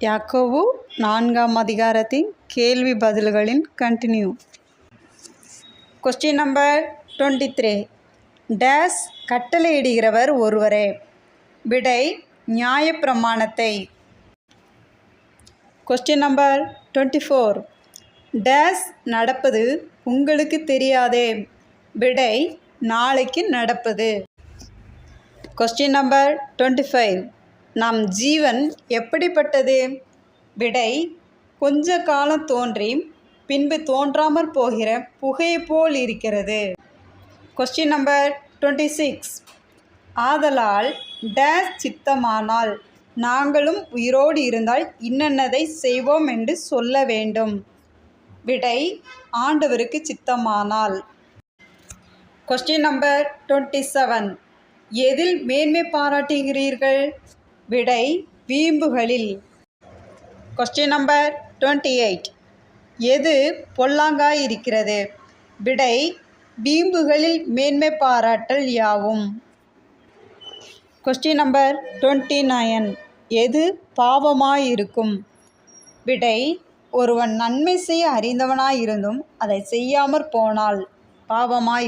யாக்கோபு 4ஆம் அதிகாரத்தின் கேள்வி பதில்களின் கண்டினியூ. Question number 23. டேஸ் கட்டளையிடுகிறவர் ஒருவரே. விடை நியாயப்பிரமாணத்தை. Question number 24. டேஸ் நடப்பது உங்களுக்கு தெரியாதே. விடை நாளைக்கு நடப்பது. Question number 25. நம் ஜீவன் எப்படிப்பட்டது. விடை கொஞ்ச காலம் தோன்றி பின்பு தோன்றாமற் போகிற புகையை போல் இருக்கிறது. Question number 26. ஆதலால் டேஸ் சித்தமானால் நாங்களும் உயிரோடு இருந்தால் இன்னதை செய்வோம் என்று சொல்ல வேண்டும். விடை ஆண்டவருக்கு சித்தமானால். Question number 27. எதில் மேன்மை பாராட்டுகிறீர்கள். விடை வீம்புகளில். Question number 28. எது பொல்லாங்காயிருக்கிறது. விடை வீம்புகளில் மேன்மை பாராட்டல் யாவும். Question number 29. எது பாவமாயிருக்கும். விடை ஒருவன் நன்மை செய்ய அறிந்தவனாயிருந்தும் அதை செய்யாமற் போனால் பாவமாய்.